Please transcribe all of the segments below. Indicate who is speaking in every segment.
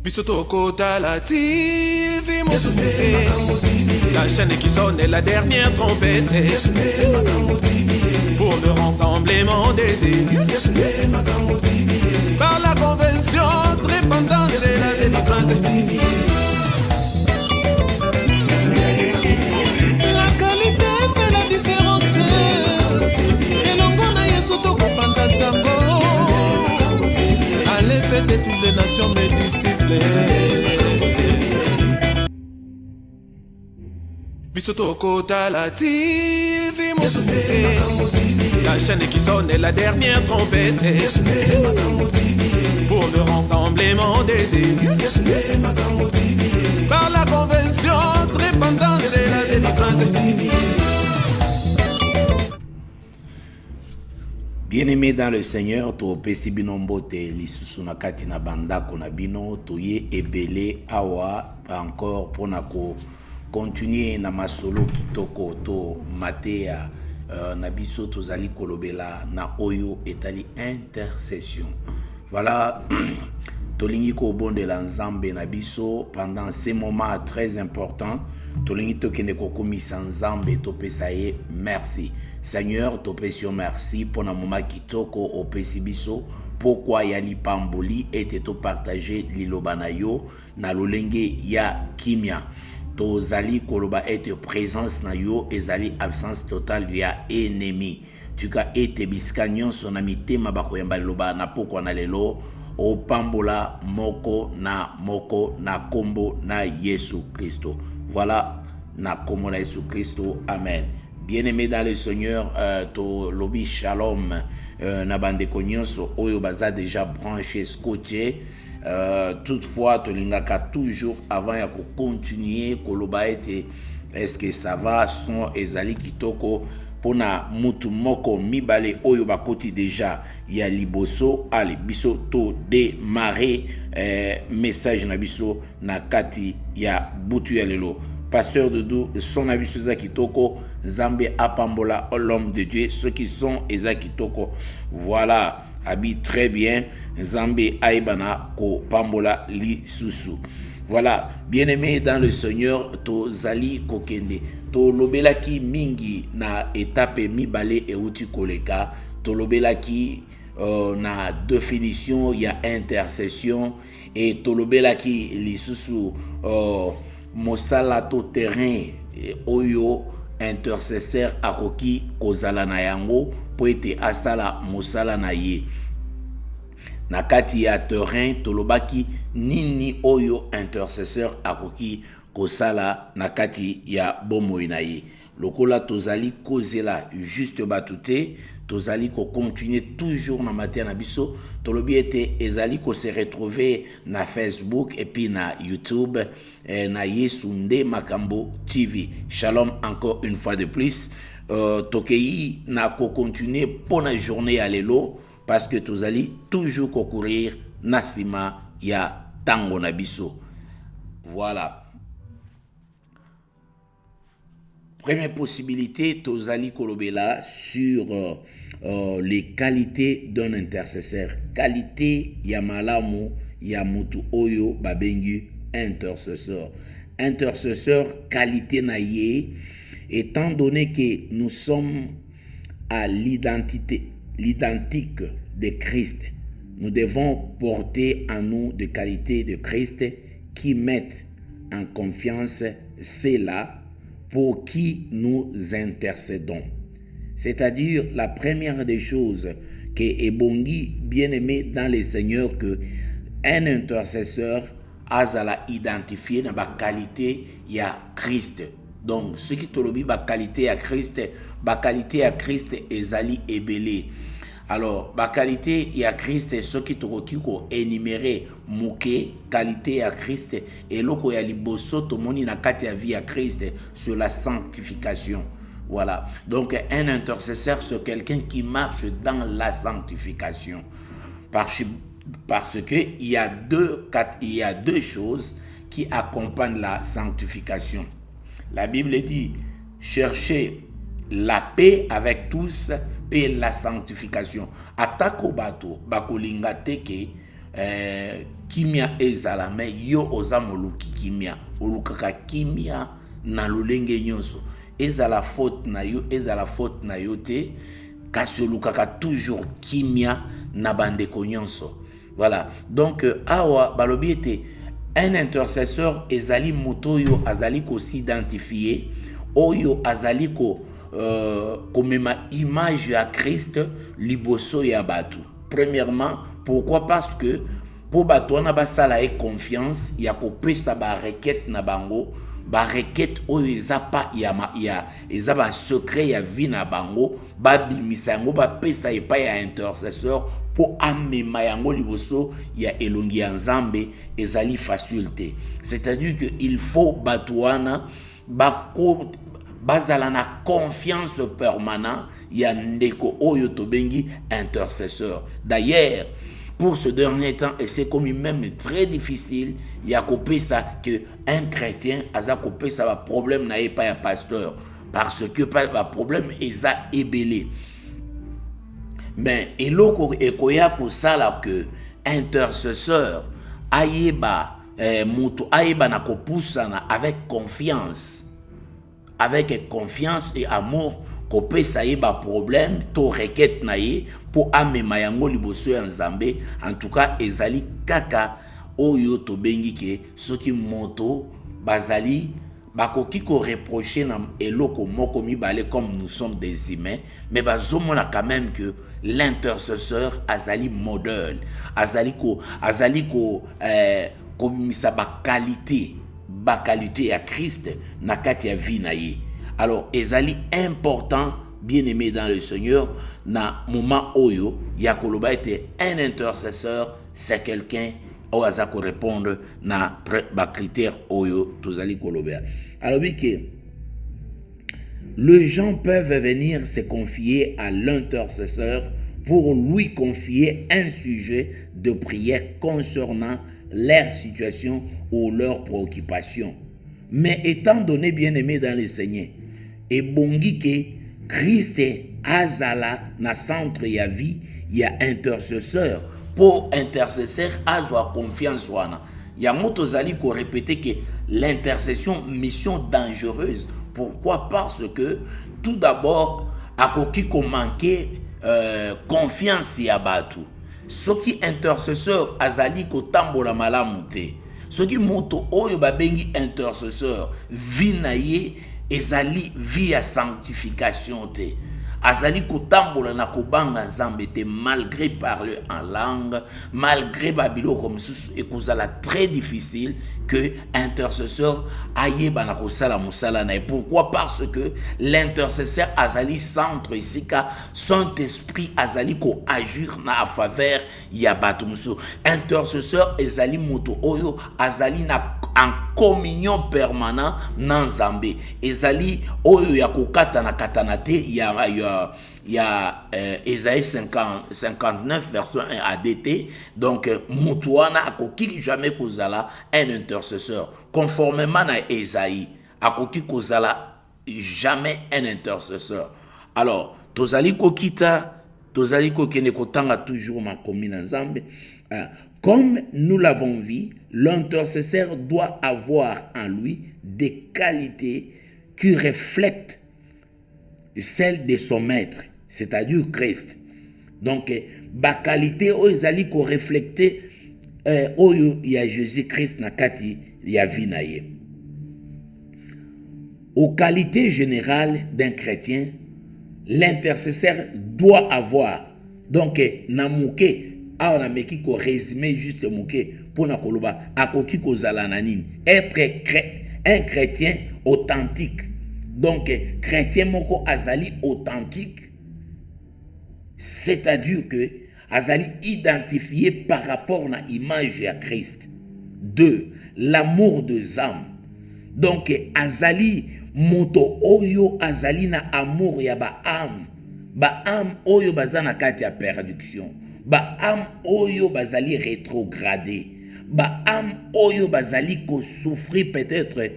Speaker 1: Bisotoko la TV, mon la chaîne qui sonne la dernière trompette pour le rassemblement des élus par la convention répandante de la démocratie. La qualité fait la différence. Et l'on a Yesotoko Pantasango. Allez fêter toutes les nations, mes disciples. Bisotoko la TV, mon la chaîne qui sonne la dernière trompette pour le rassemblement des élus par la convention répandante de la démocratie.
Speaker 2: Bien-aimés dans le Seigneur, to pesi binombo te lisusu na kati na bandako na bino toye ebele awa encore pona ko continuer na masolo kitoko to matea na biso tozali kolobela na oyo etali intercession. Voilà, tolingi ko bondela nzambe na biso pendant ces moments très importants. Tolingi tokende kokomisa nzambe topesa ye merci. Seigneur, topesio merci pour na moment kitoko opesi biso pourquoi yali pamboli et to partager liloba na yo na lolenge ya kimia. Tozali koloba ete présence na yo ezali absence totale ya ennemi. Tuka ete biskanyon son amité mabakoyamba liloba na pokwa na lelo o pambola moko na kombo na Yesu Kristo. Voilà, na kombo na Yesu Kristo. Amen. Bien-aimé dans le Seigneur, to lobi shalom na bandeko nyonso oyo baza déjà branché scotché. Toutefois, to lingaka toujours avant ya ko continuer koloba ete est-ce que ça va son ezali kitoko pona mutu moko mibale oyo bakoti déjà ya liboso ale biso to démarrer message na biso na kati ya butu ya lelo. Pasteur Doudou, son abisso Zakitoko, Zambé apambola l'homme de Dieu, ceux qui sont Ezakitoko. Voilà, habite très bien, Zambé Aibana ko pambola li susu. Voilà, bien-aimé dans le Seigneur, to zali kokende, to lobelaki mingi na étape mibale e uti koleka, to lobelaki na définition ya intercession et to lobelaki li susu mosala to terrain oyo intercesseur akoki kozala na yango po ete asala mosala na ye na kati ya terrain tolobaki nini oyo intercesseur akoki kosala na kati ya bomoi na ye lokola tozali kozela juste batute tozali ko continuer toujours na matin na biso tolobi ete ezali ko se retrouver na Facebook et puis na YouTube na Yesu Nde Makambo TV. Shalom encore une fois de plus. Tokei na ko continuer pour la journée à lelo parce que tozali toujours ko courir na sima ya tango na biso. Voilà. Première possibilité, tozali kolobela sur les qualités d'un intercesseur. Qualité ya malamu ya mutu oyo babengi intercesseur. Intercesseur, qualité na ye, étant donné que nous sommes à l'identique de Christ, nous devons porter en nous des qualités de Christ qui mettent en confiance ceux-là pour qui nous intercédons. C'est-à-dire la première des choses que Ebongi bien-aimé dans le Seigneur que un intercesseur azala identifié dans la qualité ya Christ. Donc ce qui tolobi ba qualité à Christ ezali ebele. Alors, la qualité à Christ, ce qui te énuméré, mouké, qualité à Christ, et l'oko ya liboso, to moni na kati ya vie à Christ, sur la sanctification. Voilà. Donc, un intercesseur, c'est quelqu'un qui marche dans la sanctification. Parce que il y a deux choses qui accompagnent la sanctification. La Bible dit, cherchez la paix avec tous et la sanctification. Atako bato bakolinga teke kimia ezala me yo oza moluki kimia olukaka kimia na lolenge nyonso ezala faute na yo te kasi olukaka toujours kimia na bandeko nyonso. Voilà, donc awa balobi ete un intercesseur ezali moto oyo azali ko s'identifier oyo azali ko komema image ya Christ liboso ya batu. Premièrement, pourquoi? Parce que pour bato wana basala e confiance ya kopesa ba requête na bango, ba requête oyo eza pa ya eza ba secret ya vie na bango, ba bimisa yango ba pesa epa ya intercesseur pour amema yango liboso ya elongi ya Nzambe ezali facilité. C'est-à-dire que il faut bato wana bazala na confiance permanente ya ndeko oyo tobengi intercesseur. D'ailleurs, pour ce dernier temps, et c'est comme même très difficile, il y a ça que un chrétien a coupé ça problème n'a pas un pasteur parce que pas problème est à ébélé. Mais et l'autre ekoya ko sala que intercesseur ayeba mutu ayeba na kopusana avec confiance et amour kopé ça y ba problème to requête na ye pour amema yango liboso ya Nzambe. En tout cas ezali kaka oyo to bengi ke soki moto bazali bakoki ko reprocher na eloko moko mibale comme nous sommes des humains, mais bazomona quand même que l'intercesseur azali modèle azali ko komisa ba qualité à Christ na kati ya vie na ye. Alors ezali important bien aimé dans le Seigneur na moment oyo ya koloba ete un intercesseur c'est quelqu'un au hasard ko répondre na ba critère oyo tozali koloba. Alors oui que les gens peuvent venir se confier à l'intercesseur pour lui confier un sujet de prière concernant leur situation ou leur préoccupation. Mais étant donné bien aimé dans le Seigneur, et bongi que Christ azala na centre ya vie, ya intercesseur pour intercesseur azwa confiance wana. Ya moto zali ko répéter que l'intercession mission dangereuse. Pourquoi? Parce que tout d'abord akoki ko manquer confiance ya batu. Ce qui intercesseur azali ko tambola malamu te. Ce qui moto oyo babengi intercesseur vinaye ezali via sanctification te. Azali kotambola na kobanga Nzambe te malgré parler en langue, malgré babilo comme sous et kozala très difficile que intercesseur ayeba na kosala musala na. Pourquoi? Parce que l'intercesseur azali centre ici ka Saint-Esprit azali ko agir na a faveur ya batumso. Intercesseur ezali moto oyo azali na en communion permanente na Nzambe. Ezali oyo ya kokata na katanate ya Ésaïe 59 verset 1 ADT. Donc mutuana akoki jamais kozala un intercesseur conformément à Ésaïe akoki kozala jamais un intercesseur. Alors tozali kokita tozali kokene kotanga toujours makomi na Nzambe. Comme nous l'avons vu, l'intercesseur doit avoir en lui des qualités qui reflètent celle de son maître, c'est-à-dire Christ. Donc, ba qualité oizali ko refléter oyo ya Jésus-Christ na kati ya vie na ye. Aux qualités générales d'un chrétien, l'intercesseur doit avoir. Donc, namuke a on a meki ko résumer juste muke pour na koloba akoki ko zala nanini être un chrétien authentique. Donc, chrétien moko azali authentique, c'est-à-dire que azali identifié par rapport à l'image à Christ. 2. L'amour des âmes. Donc, azali moto oyo azali na amour ya ba âme. Ba âme oyo bazana kati ya perdition. Ba âme oyo bazali rétrogradé. Ba âme oyo bazali ko souffrir peut-être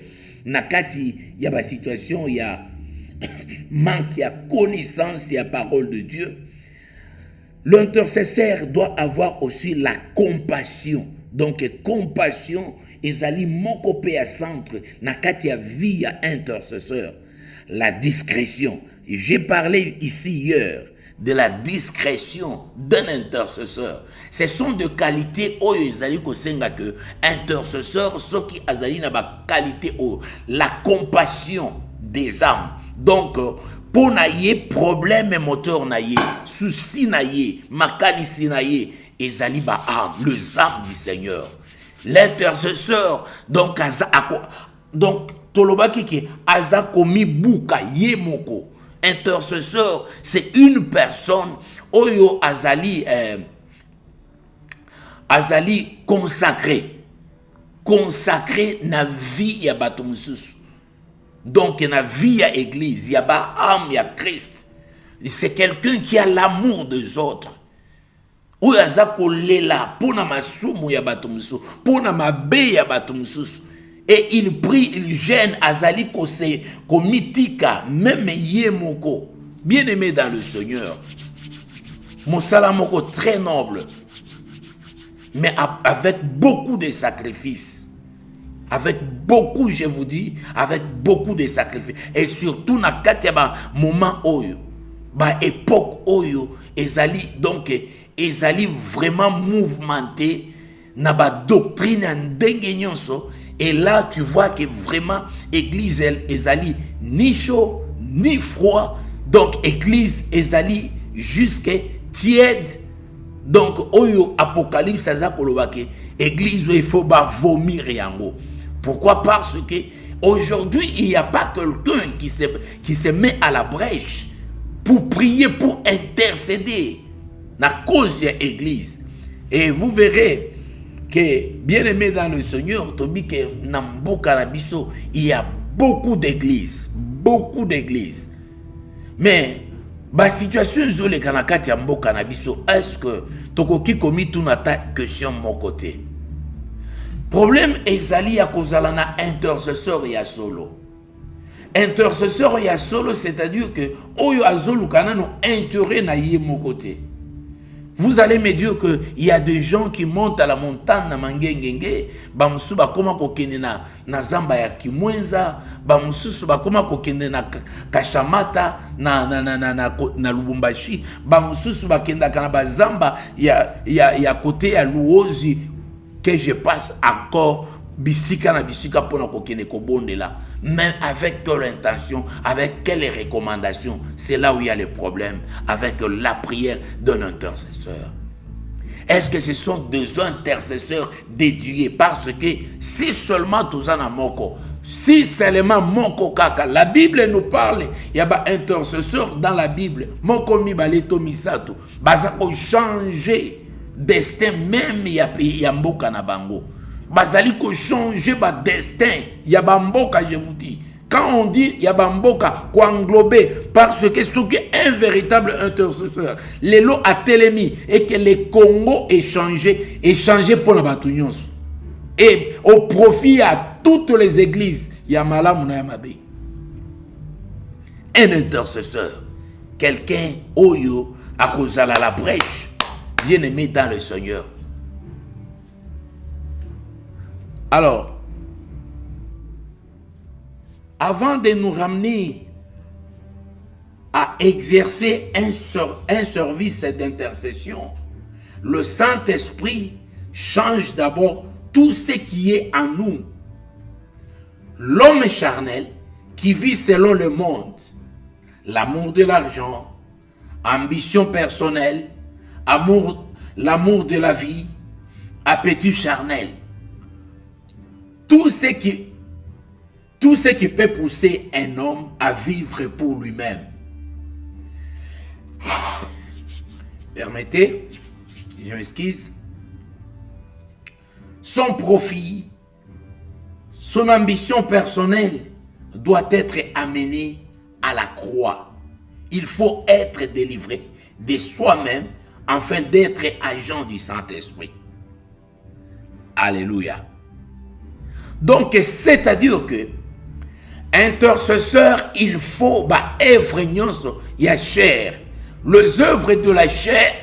Speaker 2: nakati ya ba situation ya manque ya connaissance ya parole de Dieu. L'intercesseur doit avoir aussi la compassion. Donc, compassion, ezali moko pe à centre, na kati ya vie ya intercesseur. La discrétion. J'ai parlé ici hier de la discrétion d'un intercesseur. Ce sont des qualités où ezali kosenga que intercesseur, ce qui azali na ba qualité ou la compassion des âmes. Donc, pour naïe problème moteur naïe, souci naïe, makanisi naïe, ezali ba âme, les âmes du Seigneur. L'intercesseur, donc, tolobaki ki aza komi buka ye moko. Intercesseur, c'est une personne oyo azali consacré na vie ya bato mususu. Donc na vie ya église, ya ba âme ya Christ. C'est quelqu'un qui a l'amour des autres. Oyo aza kolela pona masumu ya bato mususu, pona mabe ya bato mususu. Et il prie, il gêne, azali komitika, même yemoko, bien aimé dans le Seigneur. Mosala moko très noble, mais avec beaucoup de sacrifices. Avec beaucoup, je vous dis, avec beaucoup de sacrifices. Et surtout, na katiaba moment oyo, ba époque oyo, ezali vraiment mouvementé, na ba doctrine ndenge nyonso. Et là, tu vois que vraiment, l'église, ezali ni chaud, ni froid. Donc, l'église, ezali jusque tiède. Donc, oyo apocalypse, l'église, il faut vomir yango. Pourquoi? Parce que aujourd'hui, il n'y a pas quelqu'un qui se met à la brèche pour prier, pour intercéder à cause de l'église. Et vous verrez que, bien aimé dans le Seigneur, il y a beaucoup d'églises. Beaucoup d'églises. Mais, la situation est est-ce que Tokoki komi tout na ta question de mon côté? Problème ezali ya kozala na intercesseur ya solo. Intercesseur ya solo, c'est-à-dire que oyo azolukana no intérêt na ye mon côté. Vous allez me dire qu'il y a des gens qui montent à la montagne na mangengenge, bamusu bakoma kokende na zamba ya Kimwenza, bamusu bakoma kokende na Kashamata na Lubumbashi, bamusu bakenda kana bazamba ya côté ya Luozi que je passe encore bisika na bisika pour na kokende kobonde là. Mais avec quelle intention, avec quelles recommandations? C'est là où il y a le problème avec la prière d'un intercesseur. Est-ce que ce sont des intercesseurs dédiés? Parce que si seulement tous en moko, si seulement moko kaka, la Bible nous parle, il y a pas intercesseur dans la Bible. Moko mi baleto misato, baza ko changer destin même ya mboka na bango. Bazali ko changer ba destin ya bamboka, je vous dis. Quand on dit ya bamboka, ko englober, parce que ce qui est un véritable intercesseur, les lots a télémi et que le Congo est changé pour la batunyos. Et au profit à toutes les églises, ya malamu na yamabe. Un intercesseur, quelqu'un oyo a kozala la brèche, bien aimé dans le Seigneur. Alors, avant de nous ramener à exercer un service d'intercession, le Saint-Esprit change d'abord tout ce qui est en nous. L'homme charnel qui vit selon le monde, l'amour de l'argent, ambition personnelle, l'amour de la vie, appétit charnel. Tout ce qui peut pousser un homme à vivre pour lui-même. Permettez, je m'excuse. Son profit, son ambition personnelle doit être amenée à la croix. Il faut être délivré de soi-même afin d'être agent du Saint-Esprit. Alléluia. Donc, c'est-à-dire que intercesseur, il faut œuvre y a chair. Les œuvres de la chair,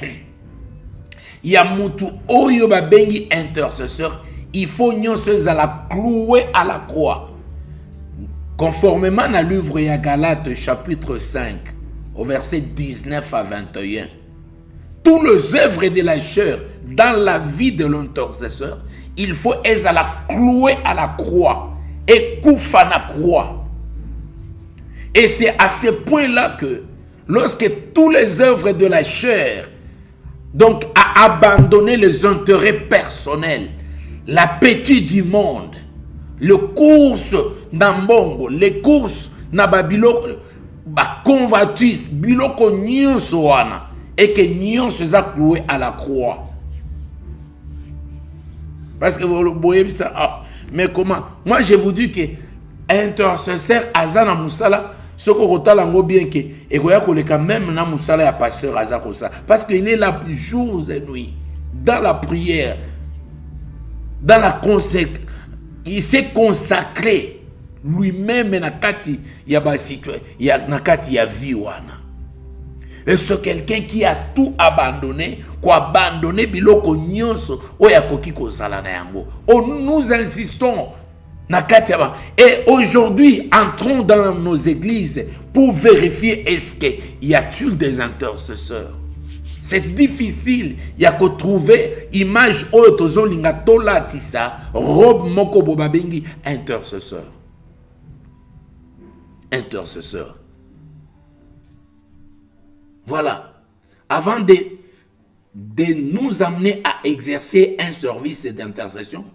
Speaker 2: Il y a mutu oyo babengi intercesseur. Il faut nyonso la clouer à la croix. Conformément à l'œuvre de Galates chapitre 5, au verset 19 à 21. Tous les œuvres de la chair dans la vie de l'intercesseur, il faut la clouer à la croix et koufa na croix. Et c'est à ce point-là que lorsque tous les œuvres de la chair donc a abandonné les intérêts personnels, l'appétit du monde, les courses d'ambongo, les courses na babilo, ba convoitise, biloko nyonso wana, et que nyonso za cloué à la croix. Parce que vous voyez ça, ah, mais comment? Moi je vous dis que intercesseur azana musala, ce qu'on retient bien que et quand même na musala ya pasteur azako ça, parce qu'il est là jour et nuit dans la prière, dans la consécration. Il s'est consacré lui-même na kati ya ba situation, ya na kati ya vie wana. Et c'est quelqu'un qui a tout abandonné, qui a abandonné biloko nyonso oya koki kozala na yango. Nous insistons na kati ya. Et aujourd'hui, entrons dans nos églises pour vérifier est-ce qu'il y a-t-il des intercesseurs. C'est difficile. Il y a que trouver image oyo linga tola tisa robe moko bobabengi intercesseur. Intercesseur. Voilà. Avant de nous amener à exercer un service d'intercession,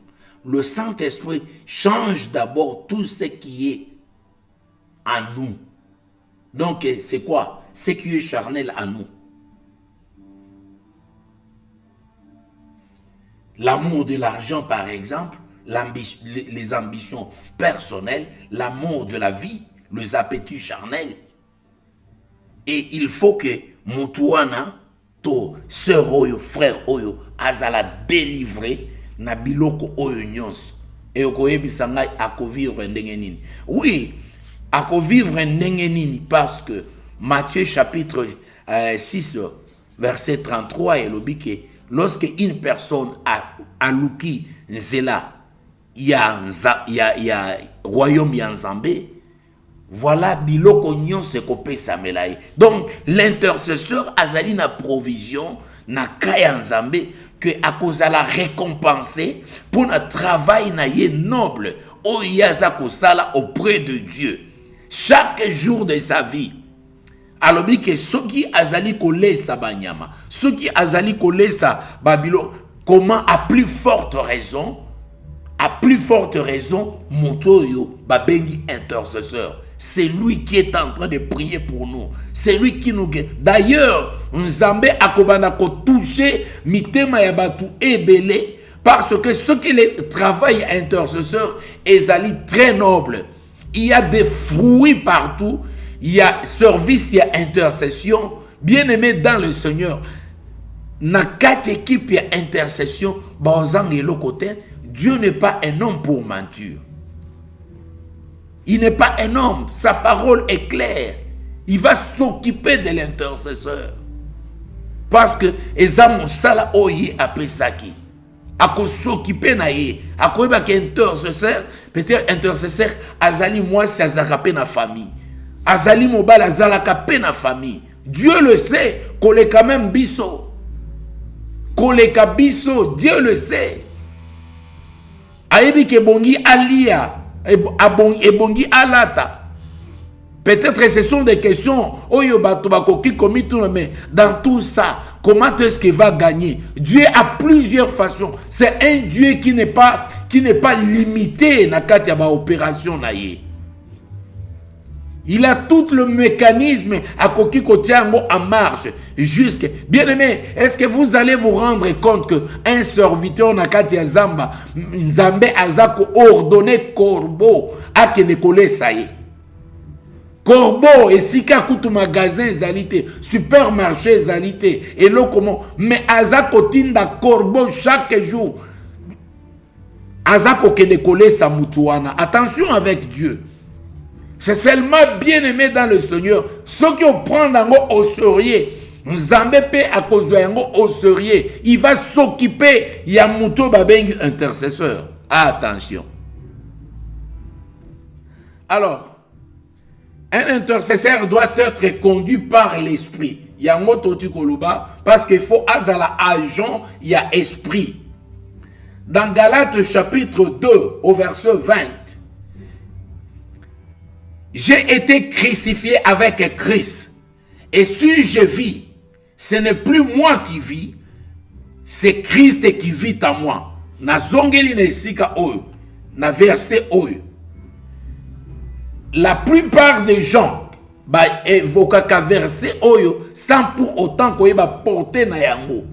Speaker 2: le Saint-Esprit change d'abord tout ce qui est en nous. Donc, c'est quoi? Ce qui est charnel en nous. L'amour de l'argent, par exemple, les ambitions personnelles, l'amour de la vie, les appétits charnels. Et il faut que Moutouana, to sœur oyo, frère oyo, azala délivré na biloko oyo nyons. Et okoyebisa ngai akovivre ndenge nini. Oui, akovivre ndenge nini parce que Matthieu chapitre 6, verset 33, il dit que lorsque une personne a louki nzela, il y a royaume ya Nzambe, voilà biloko nyonso kopesa melaye. Donc l'intercesseur azali na provision na kaya Nzambe que akozala récompensé pour un travail na ye noble oyaza kosala auprès de Dieu chaque jour de sa vie. Alobi que ceux qui azali kolesa banyama, ceux qui azali kolesa babilo, comment à plus forte raison motoyo babengi intercesseur. C'est lui qui est en train de prier pour nous. C'est lui qui nous guide. D'ailleurs, Nzambe akobana ko toucher mitema ya batu ebele parce que ce qui le travail intercesseur est très noble. Il y a des fruits partout. Il y a service, il y a intercession. Bien aimé dans le Seigneur. Na quatre équipes, il y a intercession. Dieu n'est pas un homme pour mentir. Il n'est pas un homme. Sa parole est claire. Il va s'occuper de l'intercesseur. Parce que Ezamo Sala Oye Apesaki. Ako s'occuper na ye. Ako eba ki intercesseur. Peut-être intercesseur Azali moi si azakape na famille. Azali mobile azalakape na famille. Dieu le sait. Koleka même biso. Koleka biso. Dieu le sait. Ayebi ke bongi alia. Ebongi alata. Peut-être ce sont des questions. Mais dans tout ça, comment est-ce qu'il va gagner? Dieu a plusieurs façons. C'est un Dieu qui n'est pas limité dans la opération. Il a tout le mécanisme à Koki Kotiango en marche. Jusque. Bien aimé, est-ce que vous allez vous rendre compte que un serviteur Nakatia Zamba, Nzambe Azako ordonné Corbeau à Kenekole Saye. Corbeau et Sika Koutou magasin Zalité, supermarché Zalité, et là comment, mais Azako Tinda Corbeau chaque jour. Azako Kenekole Samutouana. Attention avec Dieu. C'est seulement bien aimé dans le Seigneur. Ceux qui prennent au sérieux, Nzambe pe akozwa yango au sérieux. Il va s'occuper ya muto babengi intercesseur. Attention. Alors, un intercesseur doit être conduit par l'esprit. Yango toti koluba parce qu'il faut azala agent, il y a esprit. Dans Galates chapitre 2 au verset 20. J'ai été crucifié avec Christ. Et si je vis, ce n'est plus moi qui vis, c'est Christ qui vit en moi. Na zongeli na esika oyo, na verset oyo. La plupart des gens évoquent verset oyo sans pour autant qu'on va porter na yango.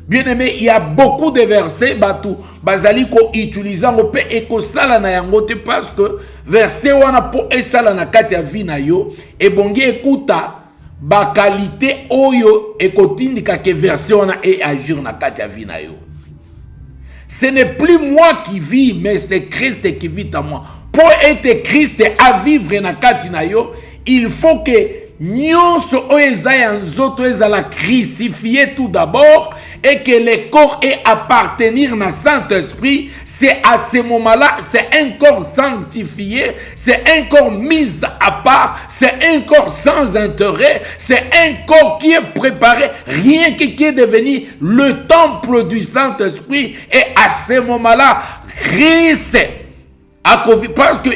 Speaker 2: Bien aimé, il y a beaucoup de versets batou bazali ko utilisant ko pe eko sala na yango te parce que verset wana po esala na kati ya vie na yo e bongi ekuta ba qualité oyo ekotindika ke verset wana e agir na kati ya vie na yo. Ce n'est plus moi qui vis, mais c'est Christ qui vit en moi. Pour être Christ à vivre na kati na yo, il faut que nyonso oeza ya nzoto ezala crucifié tout d'abord et que le corps ait appartenir na Saint-Esprit. C'est à ce moment-là, c'est un corps sanctifié, c'est un corps mis à part, c'est un corps sans intérêt, c'est un corps qui est préparé, rien que qui est devenu le temple du Saint-Esprit. Et à ce moment-là, Christ, parce que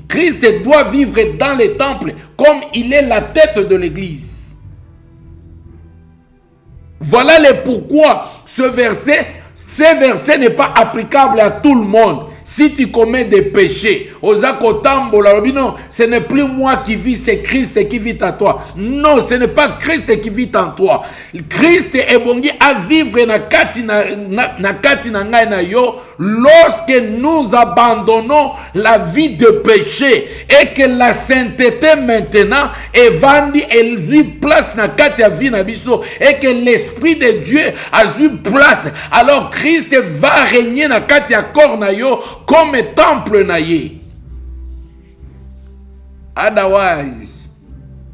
Speaker 2: Christ doit vivre dans les temples comme il est la tête de l'église. Voilà le pourquoi ce verset n'est pas applicable à tout le monde. Si tu commets des péchés, non, ce n'est plus moi qui vis, c'est Christ qui vit en toi. Non, ce n'est pas Christ qui vit en toi. Christ est bon à vivre na kati na ngai na yo lorsque nous abandonnons la vie de péché et que la sainteté maintenant est vendue et lui place na kati ya vie na biso et que l'esprit de Dieu a eu place. Alors Christ va régner na kati ya corps na yo comme temple na ye. Otherwise,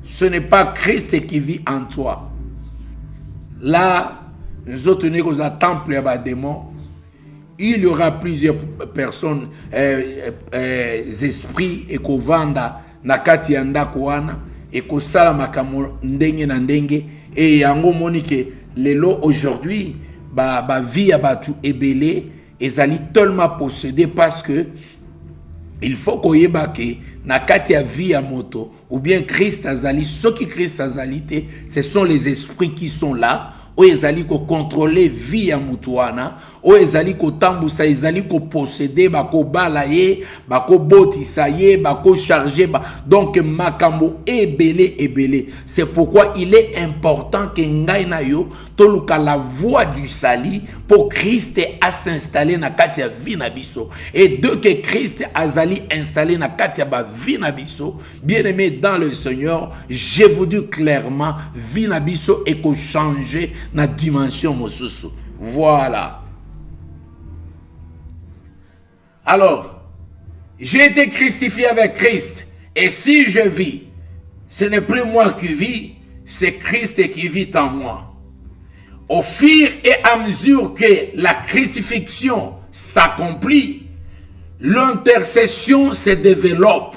Speaker 2: ce n'est pas Christ qui vit en toi. Là, nous autres nous avons temple à démon. Il y aura plusieurs personnes, esprits et ko vanda na kati ya ndako wana et ko sala makamo ndenge na ndenge et yango monike lelo aujourd'hui ba vie ya batu ebele ezali tellement possédé parce que il faut koyeba ke na kati ya vie ya moto ou bien Christ azali, ceux qui Christ azali te, ce sont les esprits qui sont là. O ezali ko contrôler vie ya mutu wana, o ezali ko tambusa, ezali ko posséder, bako balaye, bako botisa ye, bako charger, donc makambo ebele. C'est pourquoi il est important que ngai na yo toluka la voie du salut pour Christ a s'installer na kati ya vie na biso. Et dès que Christ azali installé na kati ya ba vie na biso, bien aimé dans le Seigneur, je vous dis clairement, vie na biso et ko changer na dimension mosusu. Voilà. Alors, j'ai été crucifié avec Christ. Et si je vis, ce n'est plus moi qui vis, c'est Christ qui vit en moi. Au fur et à mesure que la crucifixion s'accomplit, l'intercession se développe.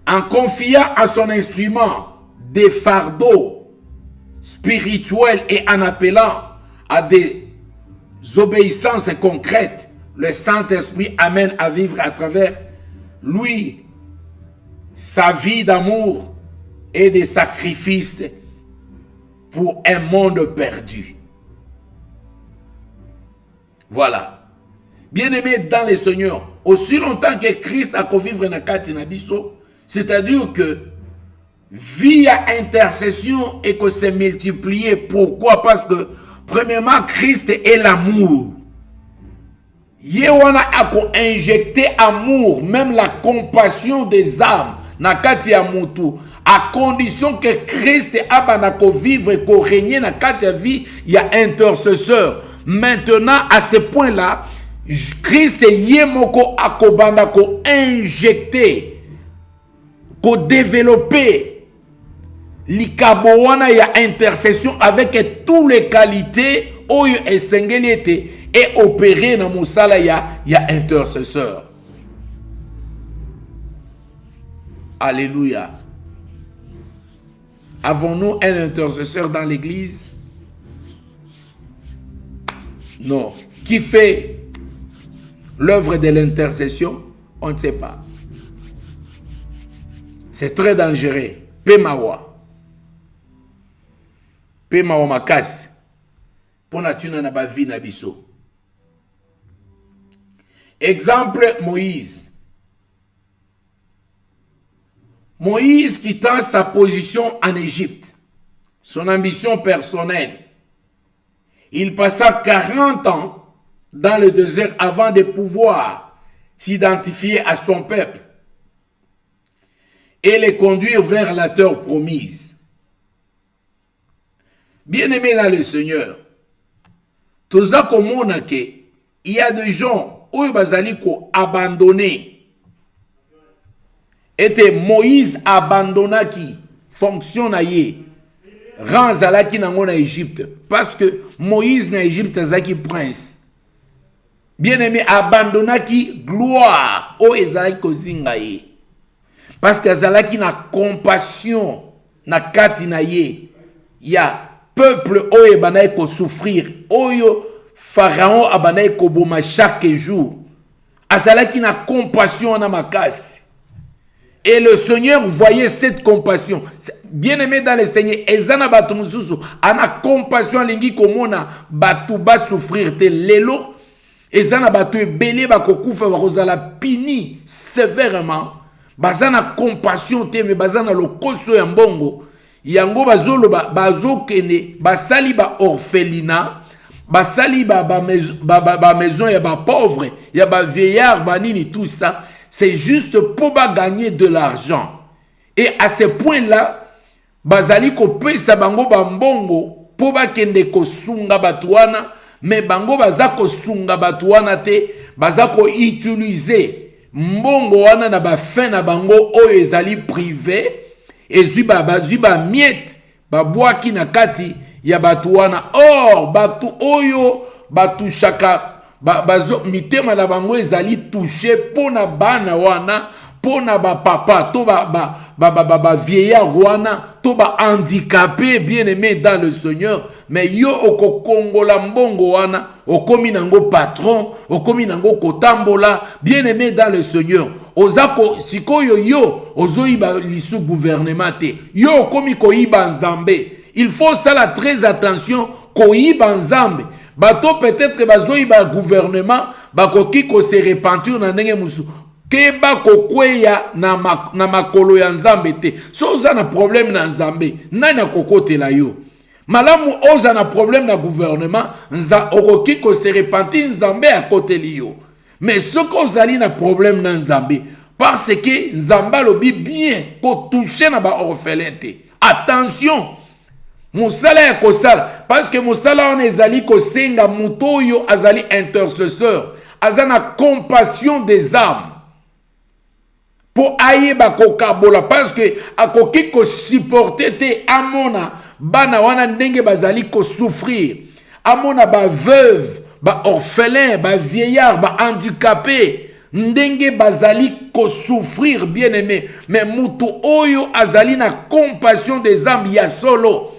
Speaker 2: En confiant à son instrument des fardeaux spirituel et en appelant à des obéissances concrètes, le Saint-Esprit amène à vivre à travers lui sa vie d'amour et de sacrifice pour un monde perdu. Voilà. Bien-aimés dans le Seigneur, aussi longtemps que Christ a convivre na kati na biso, c'est-à-dire que via intercession et que c'est multiplié. Pourquoi? Parce que premièrement, Christ est l'amour. Yewana a injecté amour, même la compassion des âmes, nakati ya mutu, à condition que Christ a ko vivre et ko régner nakati ya vie, il y a intercesseur. Maintenant, à ce point-là, Christ yemoko akobanda ko injecté, ko développer likabo wana ya intercession avec toutes les qualités oyo esengeli ete et opérer na mosala ya intercesseur. Alléluia. Avons-nous un intercesseur dans l'église? Non. Qui fait l'œuvre de l'intercession? On ne sait pas. C'est très dangereux. Pemawa. Pemawa makasi. Pona tuna na ba vie na biso. Exemple, Moïse. Moïse quittant sa position en Égypte, son ambition personnelle, il passa 40 ans dans le désert avant de pouvoir s'identifier à son peuple et les conduire vers la terre promise. Bien-aimés dans le Seigneur, tout ça comme on a que il y a des gens où ils ont abandonné. Et Moïse abandonna qui fonctionne aïe rend zalaki nango na Égypte parce que Moïse na Égypte zaki prince. Bien-aimé abandonna qui gloire o ezalaki kozinga ye parce que zalaki na compassion na kati na ye ya peuple o ebanaye ko souffrir oyo pharaon abanaye ko boma chaque jour azalaki na compassion na makasi. Et le Seigneur voyait cette compassion. Bien-aimé dans le Seigneur, ezana batu mususu ana compassion lingi komona batu ba souffrir te lelo ezana batu ebele ba kokufa ba kozala pini sévèrement bazana compassion te me bazana lokoso ya mbongo yango bazolo bazokene basali ba orphelinat basali ba maison ya ba pauvre ya ba vieillard ba nini tout ça. C'est juste pour gagner de l'argent. Et à ce point-là, bazali ko pesa bango bambongo pour kende ko sunga batuana, mais bango bazako sunga batuana te, bazako utiliser mbongo wana na ba fin na bango oyo ezali privé, ezuba bazuba miette, babwaki na kati ya batuana. Or batu oyo batu shaka bazo mitema na bango ezali touché pona bana wana pona ba papa to ba vieillard wana to ba handicapé bien-aimé dans le Seigneur mais yo okokongola mbongo wana okomi nango patron okomi nango kotambola bien-aimé dans le Seigneur ozako sikoyo yo ozoyiba lisu gouvernement te yo okomi koyiba nzambe. Il faut ça la très attention koyiba nzambe. Bato peut-être bazoyi ba gouvernement bakoki ko se repentir na ndenge musu keba kokweya na makolo ya nzambe te. So oza na problème na nzambe nani akokotela yo. Malamu oza na problème na gouvernement nza okoki ko se repentir nzambe akoteli yo. Mais ce kozali na problème na nzambe parce que nzamba lobi bien ko toucher na ba orphelin te. Attention. Mosala ya kosala parce que mosala on ezali kosenga muto yo azali intercesseur azana compassion des âmes pour ayeba kokabola parce que akoki ko supporter te amona bana wana ndenge bazali ko souffrir amona ba veuve ba orphelin ba vieillard ba handicapé ndenge bazali ko souffrir bien-aimé mais muto oyo azali na compassion des âmes ya solo.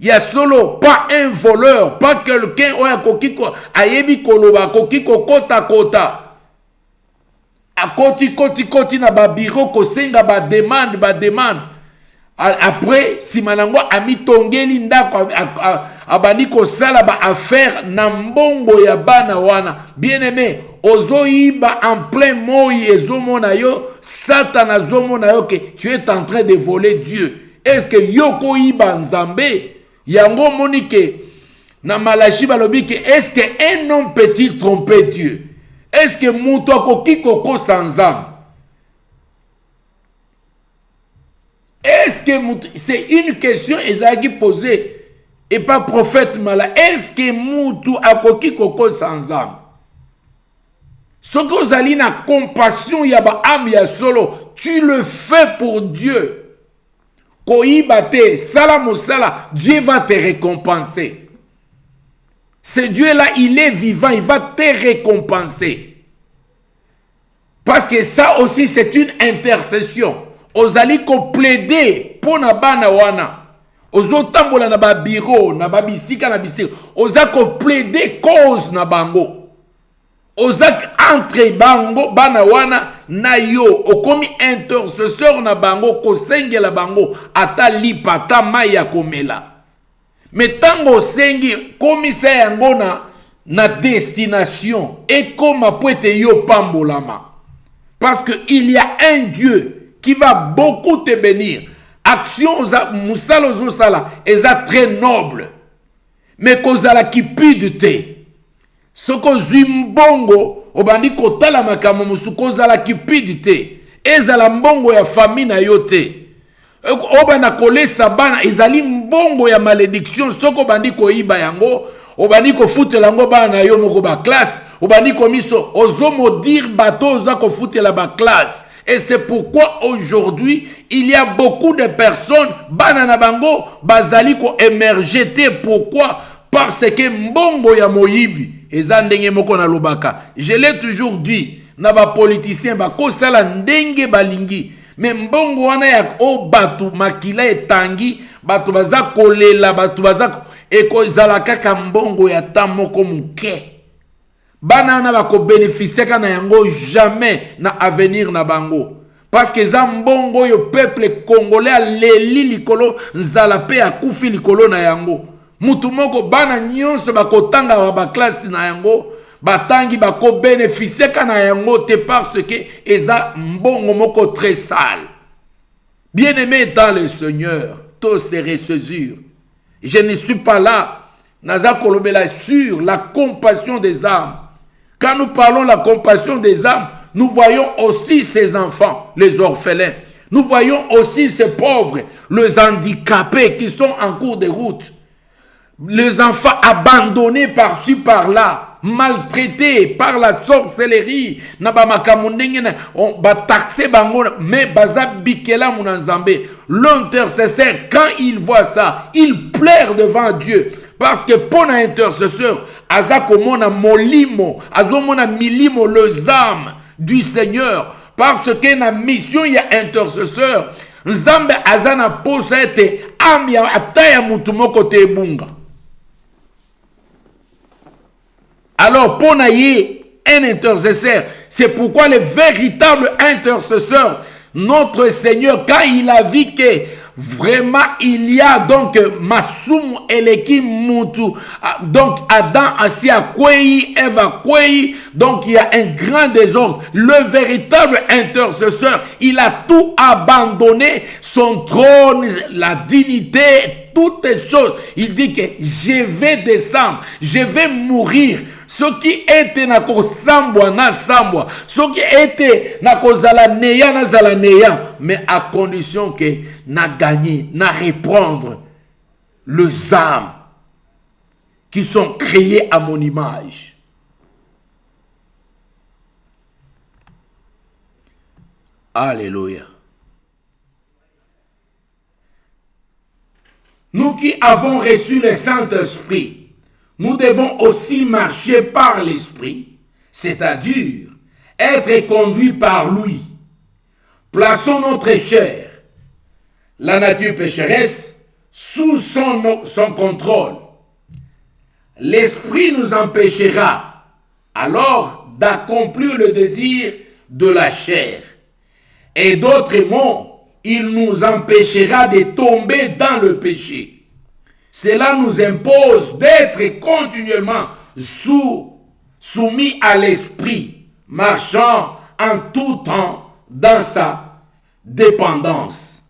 Speaker 2: Il y a solo, pas un voleur, pas quelqu'un ou un kokiko ayebi koloba kokiko kota kota. A koti na ba bureau ko senga ba demande. Après si manango ami tongeli ndako abani ko sala ba affaire na mbongo ya bana wana. Bien-aimé, ozoyiba en plein moi ezomona yo, Satan azomona yo que tu es en train de voler Dieu. Est-ce que yoko iba nzambe? Yango monike na Malachi balobi que est-ce que un homme peut-il tromper Dieu? Est-ce que muto akoki koko sans âme? Est-ce que c'est une question ezaki posée et pas prophète mala. Est-ce que mutu akoki koko sans âme? Ce que vous allez na compassion ya ba âme ya solo, tu le fais pour Dieu. koibate, sala mosala, Dieu va te récompenser. Ce Dieu-là, il est vivant, il va te récompenser. Parce que ça aussi, c'est une intercession. Ozali ko plaider pour na bana wana. Ozo tambola na ba bureau, na ba bisika na bisika. Oza ko plaider cause na bango. Oza entre bango bana wana na yo. Okomi intercesseur na bango ko sengela bango ata lipa ata maya komela. Mais tango sengi komisa yango na destination et comme poete yo pambolama. Parce que il y a un Dieu qui va beaucoup te bénir. Action musalo zo sala eza très noble. Mais kozala cupidité. Soko zimbongo obandi kotala makambo musu kozala cupidité. Ezala mbongo ya famille na yote. Obana kolesa bana ezali mbongo ya malédiction soko bandi koiba yango obani ko futela ngo bana yo moko ba classe obani komiso ozomo dire bateau oza ko futela ba classe. Et c'est pourquoi aujourd'hui il y a beaucoup de personnes bana na bango bazali ko émerger. Pourquoi? Parce que mbongo ya moyibi eza ndenge moko na lobaka. Je l'ai toujours dit na ba politiciens ba ko sala ndenge balingi. Mais mbongo wana ya o batu makila etangi batu baza kolela batu baza eko zala kaka mbongo ya tamoko muke. Banana bako bénéficier na yango jamais na avenir na bango. Parce que za mbongo yo peuple congolais a leli likolo nzala pe ya kufi likolo na yango. Mutu moko bana nyonso bako tanga wa ba classe na yango. Batangi bako bénéficier na yango te parce que eza mbongo moko très sale. Bien-aimé dans le Seigneur, tous se ressaisir. Je ne suis pas là. Naza kolobela sur la compassion des âmes. Quand nous parlons de la compassion des âmes, nous voyons aussi ces enfants, les orphelins. Nous voyons aussi ces pauvres, les handicapés qui sont en cours de route. Les enfants abandonnés par-ci, par-là, maltraités par la sorcellerie. L'intercesseur, quand il voit ça, il pleure devant Dieu. Parce que pour un intercesseur, azakomona molimo, azomona milimo les âmes du Seigneur. Parce que na mission il y a intercesseur. Nzambe azana posa ete am ya ataya mutu moko te bunga. Alors pour naye un intercesseur, c'est pourquoi le véritable intercesseur, notre Seigneur, quand il a vu que vraiment il y a donc Masumu Eleki Mutu, donc Adam Asia Kwei, Eva Kwei, donc il y a un grand désordre. Le véritable intercesseur, il a tout abandonné, son trône, la dignité, toutes les choses. Il dit que je vais descendre, je vais mourir. Ce qui était na ko sambwa na sambwa, ce qui était na ko zala neya na zala neya, mais à condition que na gagner, na reprendre les âmes qui sont créées à mon image. Alléluia. Nous qui avons reçu le Saint-Esprit, nous devons aussi marcher par l'Esprit, c'est-à-dire être conduits par lui. Plaçons notre chair, la nature pécheresse, sous son contrôle. L'Esprit nous empêchera alors d'accomplir le désir de la chair. Et d'autres mots, il nous empêchera de tomber dans le péché. Cela nous impose d'être continuellement soumis à l'Esprit, marchant en tout temps dans sa dépendance.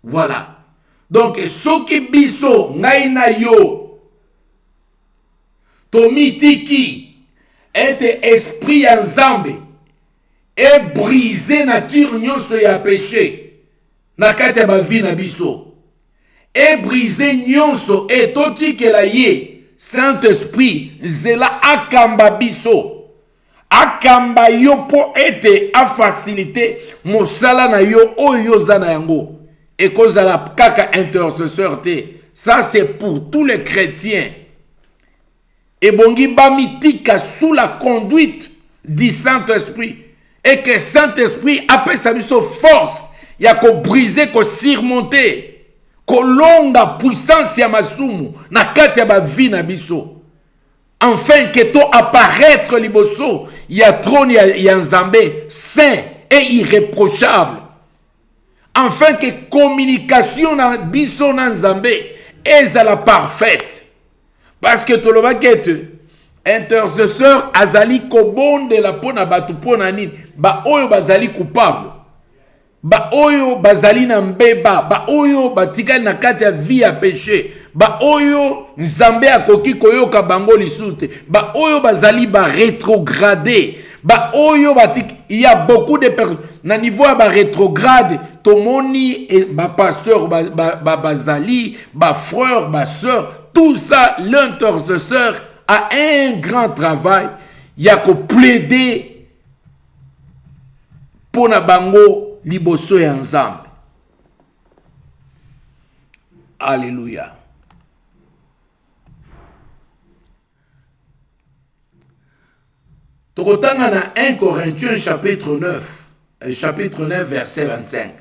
Speaker 2: Voilà. Donc, soki biso ngaina yo tomitiki ete esprit ya nzambe et briser nature nyonso ya péché na kati ya bavi na biso. Et briser nyonso et totikela ye Saint-Esprit zela akamba biso akamba yo po ete a facilité mosala na yo oyo za na yango. et cause à la kaka intercesseur te. Ça c'est pour tous les chrétiens. Et bongi bamitika sous la conduite du Saint-Esprit. Et que Saint-Esprit appelle sa mission force. Il y a qu'on briser, qu'on surmonter. Qu'on longa puissance ya masumu. Na kati ya ba vie na biso. Enfin que to apparaître liboso. Il y a trône, il y a Nzambe saint et irréprochable. Enfin que communication na biso na Nzambe est la parfaite. Parce que tout le monde intercesseur azali kobonde la pona batu pona nini ba oyo bazali coupable ba oyo bazali na mbeba ba oyo batikali na kati ya vie ya péché ba oyo Nzambe akoki koyoka bango lisute ba oyo bazali ba rétrogradé ba oyo batik. Il y a beaucoup de personnes na niveau ya ba rétrograde tomoni et ba pasteur bazali ba frère ba sœur tout ça l'intercesseur a un grand travail. Il y a que plaider pour na bango liboso ya Nzambe. Alléluia. Tokotanga na 1 Corinthiens chapitre 9 verset 25.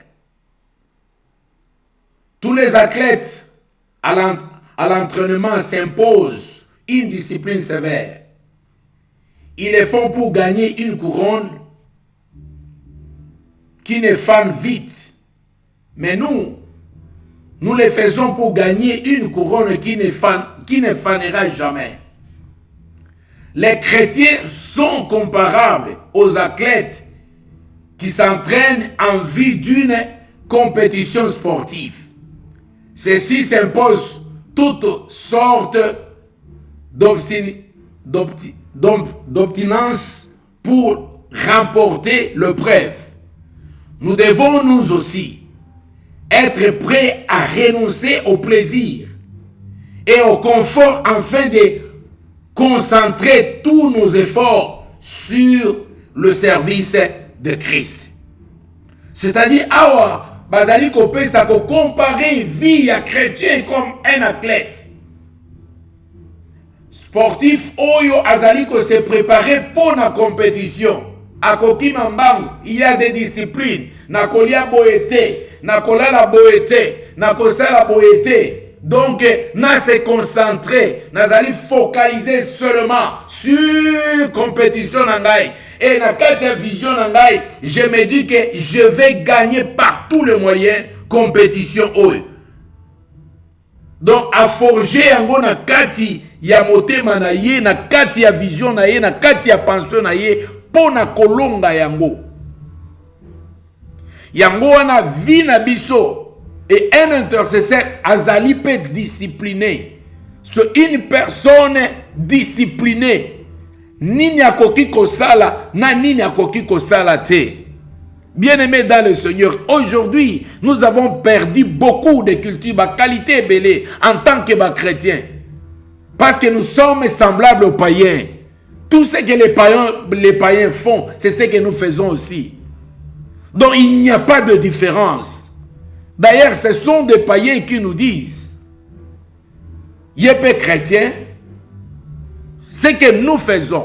Speaker 2: Tous les athlètes à l'entraînement s'imposent une discipline sévère. Ils le font pour gagner une couronne qui ne fane vite. Mais nous le faisons pour gagner une couronne qui ne fanera jamais. Les chrétiens sont comparables aux athlètes qui s'entraînent en vue d'une compétition sportive. Ceux-ci s'imposent toutes sortes d'obstinence pour remporter l'épreuve. Nous devons nous aussi être prêts à renoncer au plaisir et au confort afin de concentrer tous nos efforts sur le service de Christ. C'est-à-dire, bazali kopesa ko comparer vie à chrétien comme un athlète. Sportif oyo azali ko se préparer pour la compétition. Akoki mambangu, il y a des disciplines. Nakolia boete, nakolala boete, nakosala boete. Donc, na se concentrer, nazali focaliser seulement sur compétition nangai. Et na kati vision nangai, je me dis que je vais gagner par tous les moyens compétition oyo. Donc, à forger yango na kati ya motema na ye, na kati ya vision na ye, na kati ya pension na ye, pona kolonga yango. Yango wana vi na biso. Et un intercesseur azali peut discipliné. C'est une personne disciplinée. Nini akoki kosala, na nini akoki kosala te. Bien-aimés dans le Seigneur, aujourd'hui, nous avons perdu beaucoup de culture, ma qualité belée en tant que chrétiens. Parce que nous sommes semblables aux païens. Tout ce que les païens font, c'est ce que nous faisons aussi. Donc il n'y a pas de différence. D'ailleurs, ce sont des païens qui nous disent, Yépé chrétien, ce que nous faisons,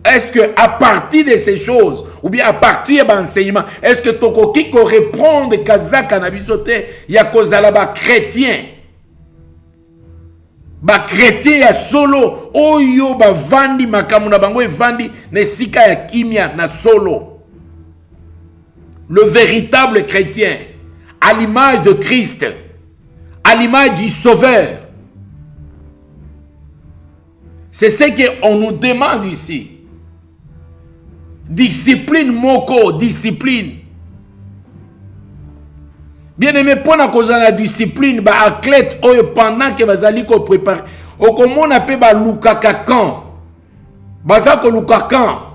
Speaker 2: est-ce que à partir de ces choses, ou bien à partir de l'enseignement, est-ce que Tokoki ko répondre Kazaka na bisote, ya kozala ba chrétien? Ba chrétien ya solo, oyo ba vandi makamuna bango e vandi ne sika ya kimia na solo. Le véritable chrétien, à l'image de Christ, à l'image du Sauveur. C'est ce qu'on nous demande ici. Discipline moko, discipline. Bien aimé, pour la discipline, ba athlète pendant que bazali ko prépare, o comment on appelle ba lukakakan. Bazako lukakan.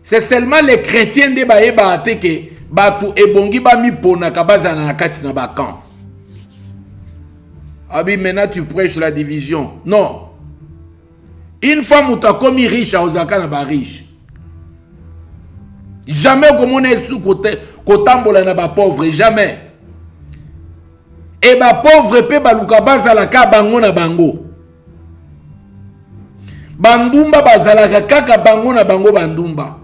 Speaker 2: C'est seulement les chrétiens de baeba ateke batu ebongi ba mi pona kabaza na kati na ba camp. Abi maintenant tu prêches la division. Non. Une fois muta komi riche a ozaka na ba riche. Jamais comme on est sous côté kotambola na ba pauvre, jamais. Et ba pauvre pe baluka bazalaka bango na bango. Bandumba bazalaka kaka bango na bango bandumba.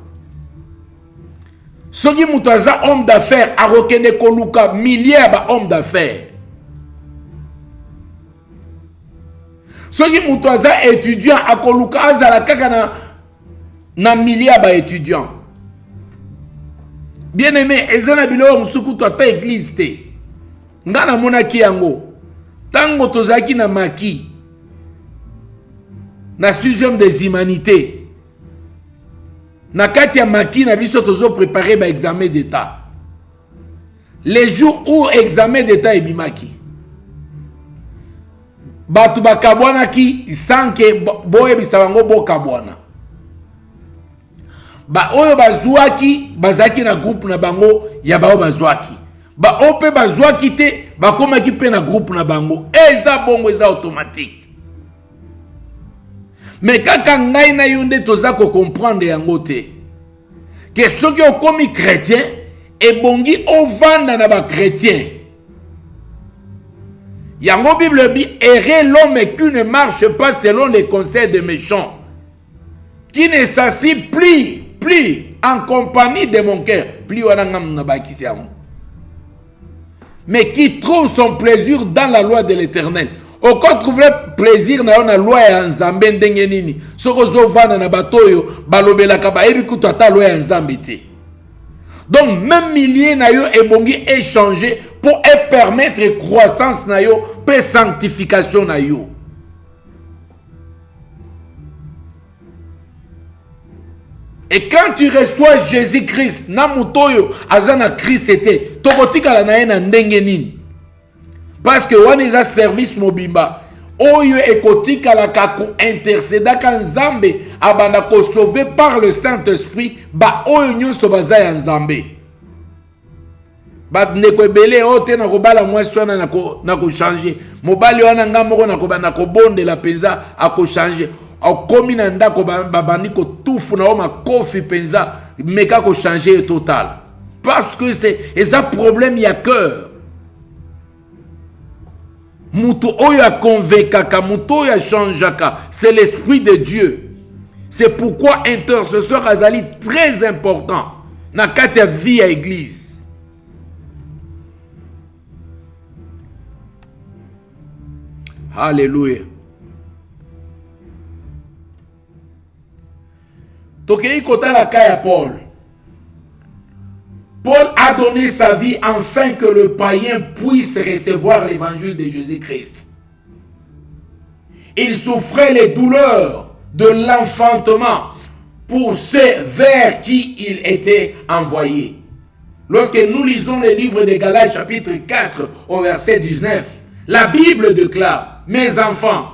Speaker 2: Soki mutu aza homme d'affaires arokende koluka milliard ba homme d'affaires. Soki mutu aza étudiant akoluka azala kaka na milliard ba étudiant. Bien aimé, ezana bilo musuku to ata église te. Ngana monaki yango. Tango tozaki na maki. Na sujet des humanités. Na kati ya maki na biso tozo préparer ba examen d'état. Les jours où examen d'état ebimaki. Batu bakabwana ki sanke boye bisabango bokabwana. Ba oyo bazwaki bazaki na groupe na bango ya bao bazwaki. Ba ope bazwaki te bakomaki pe na groupe na bango. Eza bongo eza automatique. Mais kaka ngai na yonde toza ko comprendre yango te. Que soki okomi chrétien et bongi ovanda na ba chrétien. Yango Bible dit errer l'homme qui ne marche pas selon les conseils des méchants. Qui ne s'assit plus en compagnie de mon cœur. Plus wanangam na ba kisiamu. Mais qui trouve son plaisir dans la loi de l'Éternel. Au quoi trouver plaisir na la loi ya Nzambe ndenge nini soko zo vana na batoyo balobela ka ba ebi kutu ata loi ya Nzambe te. Donc même milliers na yo ebongi échanger pour permettre croissance na yo pe sanctification na yo. Et quand tu reçois Jésus-Christ na mutoyo azana Christ était tokotika la na na ndenge nini. Parce que on est un service mobimba. Oyo ekotika la kako intercéda kan Nzambe abanda ko sauvé par le Saint-Esprit ba oyo nyonso baza ya Nzambe. Ba ndeko ebele ote na ko bala mwasi wana na ko changer. Mobali wana ngamoko na ko bana ko bonde la penza a ko changer. Akomi na ndako babandi ko tufu na o makofi penza meka ko changer total. Parce que c'est un problème ya cœur. Mutu oya convaincaka, mutu oya changeaka, c'est l'esprit de Dieu. C'est pourquoi intercesseur azali très important na kati ya vie à église. Alléluia. Tokei kota la kaya Paul. Paul a donné sa vie afin que le païen puisse recevoir l'évangile de Jésus-Christ. Il souffrait les douleurs de l'enfantement pour ceux vers qui il était envoyé. Lorsque nous lisons le livre de Galates chapitre 4 au verset 19, la Bible déclare, mes enfants,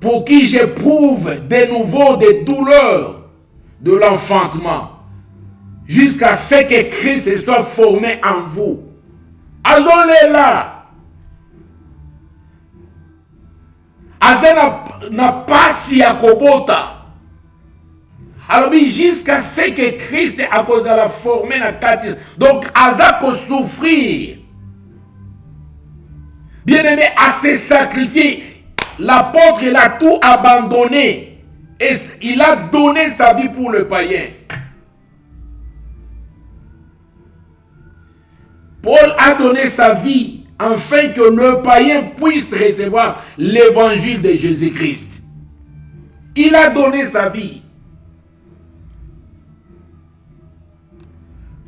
Speaker 2: pour qui j'éprouve de nouveau des douleurs de l'enfantement, jusqu'à ce que Christ soit formé en vous. Azole là. Azena na pasi ya kobota. Alors jusqu'à ce que Christ a posé la formé na kati. Donc aza ko souffrir. Bien aimé, à se sacrifier. L'apôtre il a tout abandonné. Et il a donné sa vie pour le païen. Paul a donné sa vie afin que le païen puisse recevoir l'évangile de Jésus-Christ. Il a donné sa vie.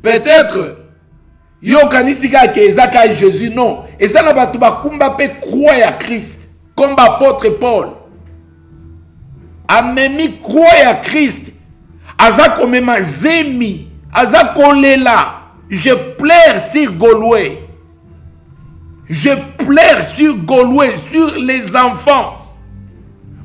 Speaker 2: Peut-être, yokanisika kezaka Jésus, non. Et ça n'a pas tout bakumba pe croire à Christ, comme l'apôtre Paul. Amemi croire à Christ. Azako mema zemi, azako lela. Je pleure sur Gaulois. Je pleure sur Gaulois, sur les enfants.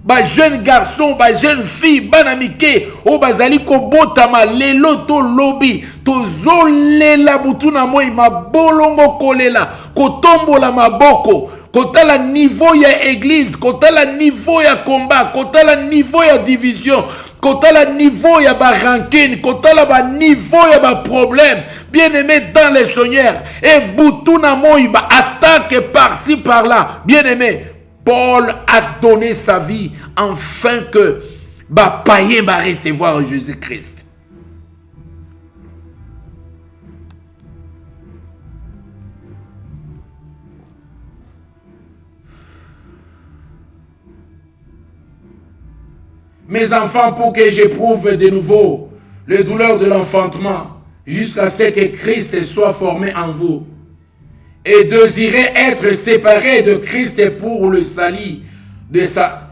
Speaker 2: Ba jeune garçon, ba jeune fille, banamike, o bazali ko botama lelo to lobi, to zolela butuna moi ma bolongo kolela, ko tombola maboko, kotala niveau ya église, kotala niveau ya combat, kotala niveau ya division, kotala niveau ya ba rancune, kotala ba niveau ya ba problème. Bien-aimé dans le Seigneur, et boutuna moiba attaque par-ci par-là. Bien-aimé, Paul a donné sa vie afin que ba païen va recevoir Jésus-Christ. Mes enfants, pour que j'éprouve de nouveau les douleurs de l'enfantement, jusqu'à ce que Christ soit formé en vous, et désirer être séparé de Christ pour le salut de sa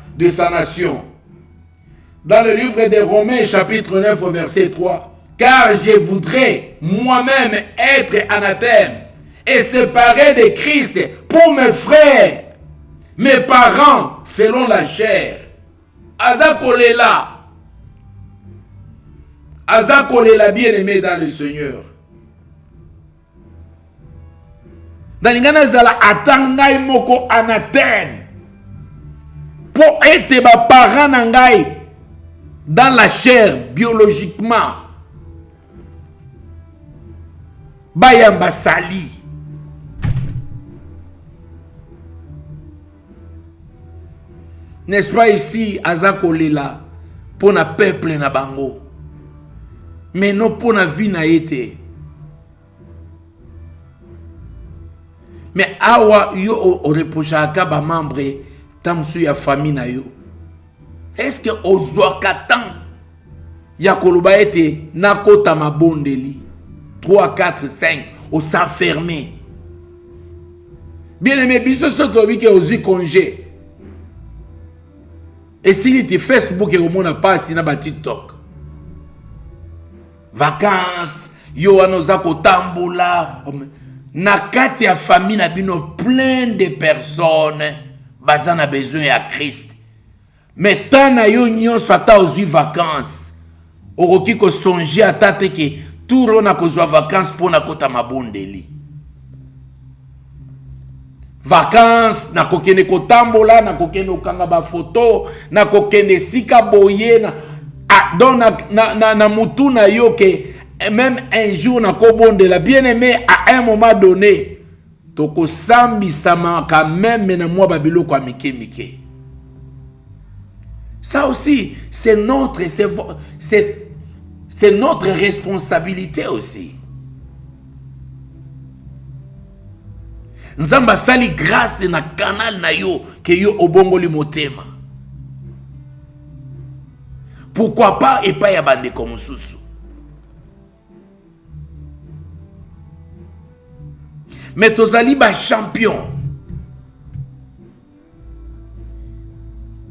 Speaker 2: nation. Dans le livre des Romains, chapitre 9, verset 3, « Car je voudrais moi-même être anathème et séparé de Christ pour mes frères, mes parents, selon la chair. » Azakolela. Azakolela, bien-aimé dans le Seigneur. Dalingana zala atangai moko anathème pour être ma parent nangai dans la chair biologiquement. Bayamba sali. N'est-ce pas ici, Azakolela, pour na peuple na bango, mais non pour na vie na été. Mais awa yo o reprochaka ba membre tamsu ya famille na yo. Est-ce que ozwa katan ya koloba ete nakota mabondeli 3 4 5 au s'enfermer. Bien aimé, biso soto bi ke ozi congé. Et s'il était Facebook et au monde a pas si na ba TikTok. Vacances, yo anozako tambola. Na kati ya famille na bino plein de personnes bazana besoin ya Christ. Mais tant na yo nyonso ata ozwi vacances. Okoki ko songer ata te ke tout ro na kozwa vacances pour na kota mabondeli. Vacances na kokene kotambola na kokene okanga ba photo na kokene sika boye na mutu na yo ke même un jour na kobondela bien-aimé à un moment donné toko sambi sama quand même na moi babiloko a mike. Ça aussi c'est notre responsabilité aussi. Nzamba sali grâce na canal na yo que yo obongoli motema. Pourquoi pas et pas ya bande comme susu. Mais tozali ba champion.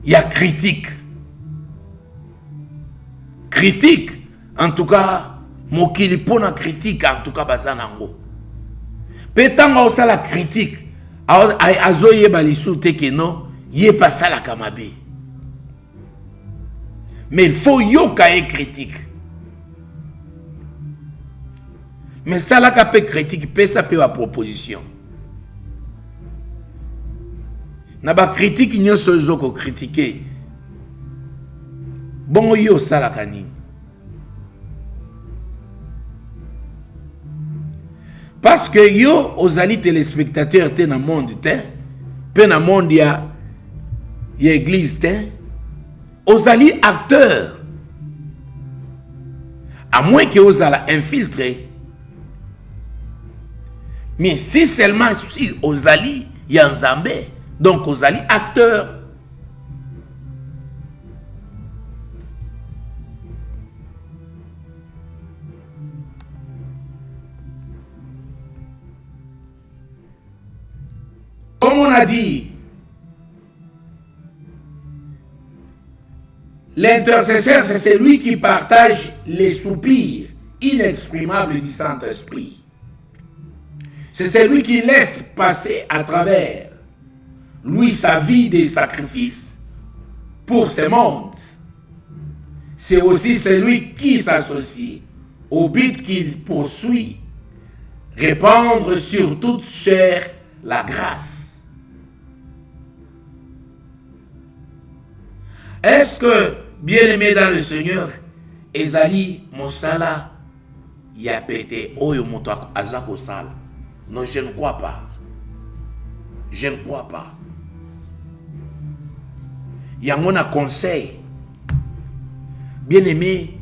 Speaker 2: Il y a critique. Critique en tout cas mokili pona critique en tout cas bazanango. Petanga osa la critique azoye balisu teke no yé pas ça la kamabe. Mais il faut yoka et critique. Mais ça la kapé critique peut ça peut la proposition. Na ba critique nyonso zoko critiquer. Bon yo ça la kanini. Parce que yo ozali téléspectateurs te na monde te pe na monde ya église te ozali acteur à moins que ozala infiltré. Mais si seulement si ozali ya nzambe donc ozali acteur. Comme on a dit, l'intercesseur, c'est celui qui partage les soupirs inexprimables du Saint-Esprit. C'est celui qui laisse passer à travers lui sa vie de sacrifice pour ce monde. C'est aussi celui qui s'associe au but qu'il poursuit, répandre sur toute chair la grâce. Est-ce que, bien-aimé dans le Seigneur, ezali mosala ya pété oyo moto aza kosala? Non, je ne crois pas. Je ne crois pas. Yango na conseil. Bien-aimé,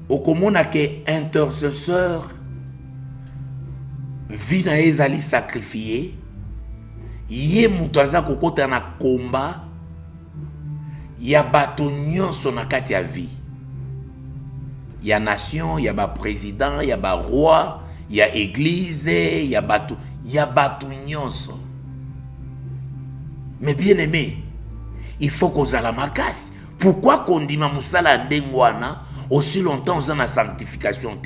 Speaker 2: okomona ke intercesseur vi na ezali sacrifié, ye moto aza kokota na komba ya bato nyonso na kati ya vie. Ya nation, ya ba président, ya ba roi, ya église, ya bato nyonso. Mais bien aimé, il faut qu'on ait la makasi. Pourquoi qu'on dit ma moussala ndengwana aussi longtemps on a la sanctification?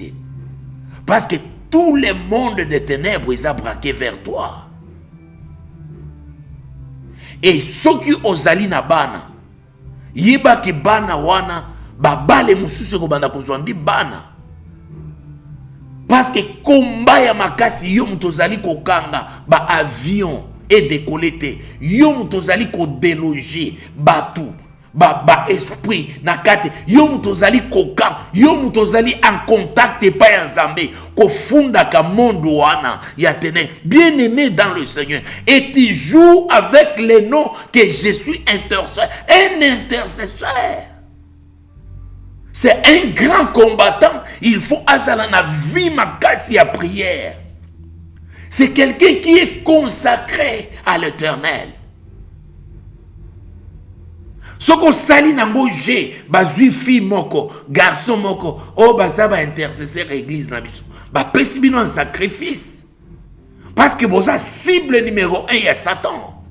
Speaker 2: Parce que tout le monde des ténèbres ils a braqué vers toi. Et ceux qui osali na bana, yiba ki bana wana babale mususu ko banda kozwandi bana. Parce que combat ya makasi yo mutozali kokanga ba avion et décoller yo mutozali ko déloger batu ba esprit na kate yo mutozali kokam yo mutozali en contact pa ya Nzambe ko funda ka monde wana ya tene. Bien aimé dans le Seigneur, et tu joues avec le nom que je suis intercesseur, un intercesseur. C'est un grand combattant. Il faut azala na vie makasi à prière. C'est quelqu'un qui est consacré à l'Éternel. Soko sali nango je bazui fille moko garçon moko o bazaba intercesseur église na biso ba pesi bino un sacrifice parce que boza cible numéro 1 ya Satan.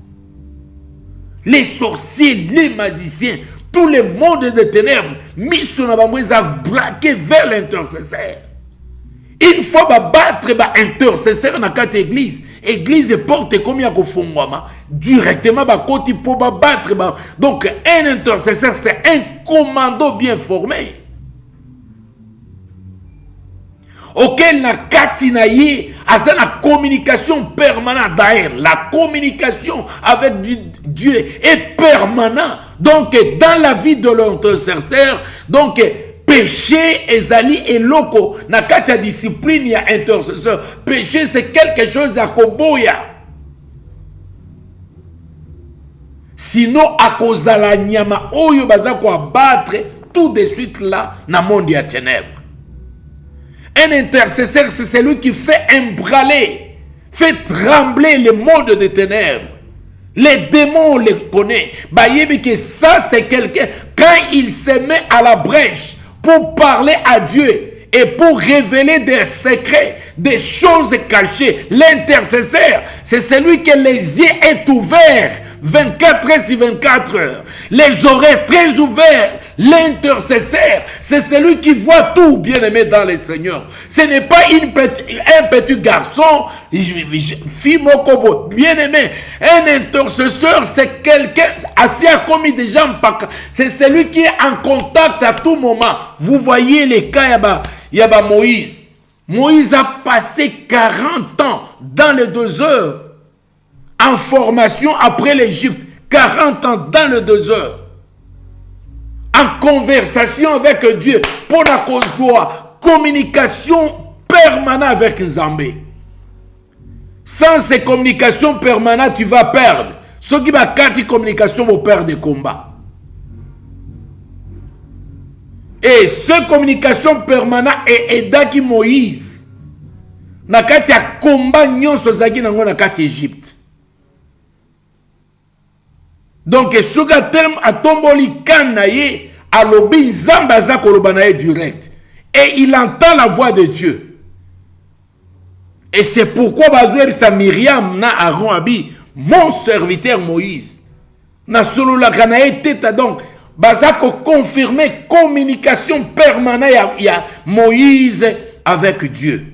Speaker 2: Les sorciers, les magiciens, tout le monde des ténèbres mis sur la bambouise a braqué vers l'intercesseur. Une fois ba battre ba intercesseur na kati église, église porte comme ya kofungwama directement ba koti pour ba battre ba. Donc un intercesseur c'est un commando bien formé. Auquel na kati na ye a la communication permanente. D'ailleurs, la communication avec Dieu est permanente. Donc dans la vie de l'intercesseur, donc péché ezali eloko na kati ya discipline ya intercesseur. Péché c'est quelque chose à koboya. Sinon akozala nyama oyo baza ko abattre tout de suite là na monde ya ténèbres. Un intercesseur c'est celui qui fait embraler, fait trembler le monde des ténèbres. Les démons on les connaît. Bayebi que ça c'est quelqu'un quand il se met à la brèche pour parler à Dieu et pour révéler des secrets, des choses cachées. L'intercesseur, c'est celui que les yeux est ouverts 24 heures sur 24 heures. Les oreilles très ouvertes. L'intercesseur, c'est celui qui voit tout, bien aimé dans le Seigneur. Ce n'est pas un petit garçon, fille mokobo, bien aimé. Un intercesseur, c'est quelqu'un assis à commis des gens. C'est celui qui est en contact à tout moment. Vous voyez les cas, yaba Moïse. Moïse a passé 40 ans dans les 2 heures en formation après l'Égypte. 40 ans dans les 2 heures. En conversation avec Dieu pour la cause communication permanente avec Nzambe. Sans ces communications permanentes, tu vas perdre. Ceux qui va quatre communications vont perdre des combats. Et cette communication permanente est aidaki Moïse. Nakati ya combat nyonso zaki nango nakati Égypte. Donc, ce qui a tomboli kanaye, a lobi zambaza kolobanaye direct. Et il entend la voix de Dieu. Et c'est pourquoi bazouer sa Myriam na Aaron abi, mon serviteur Moïse. Na solo la kanaye teta donc, bazako confirmer communication permanente ya Moïse avec Dieu.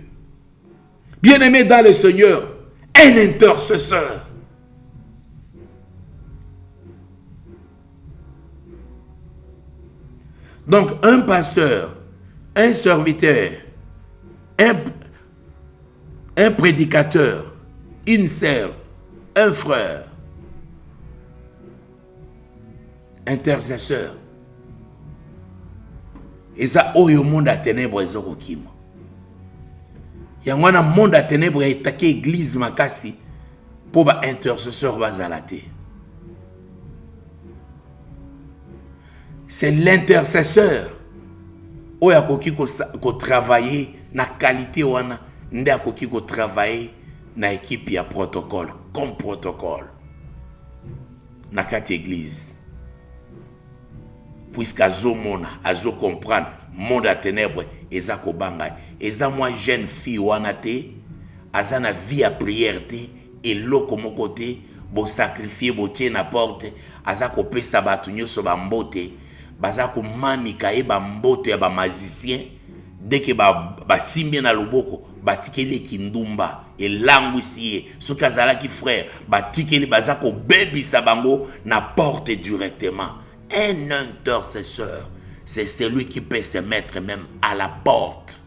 Speaker 2: Bien-aimé dans le Seigneur, un intercesseur. Donc, un pasteur, un serviteur, un prédicateur, une sœur, un frère, intercesseur. Et ça, oyo monde à ténèbres ezoko kima. Yangwana monde à ténèbres etake église makasi pour ba intercesseur bazalate. C'est l'intercesseur oyo akoki ko travailler na qualité wana nde akoki ko travailler na équipe ya protocole comme protocole na kati église. Puisque azomona, azo comprendre, monde à ténèbres, eza kobanga, eza moi jeune fille wanate, azana vie à prière te, et l'eau mon côté, bo sacrifier, bo tie na porte, aza kopé sabato nyoso ba mbote, baza ko manika e ba mbote ya ba magicien, dès que ba simbi na loboko, ba tikeli kindumba, et langousier, ce kazala ki frère, ba tikeli baza ko bebi sabango na porte directement. Un intercesseur, c'est celui qui peut se mettre même à la porte.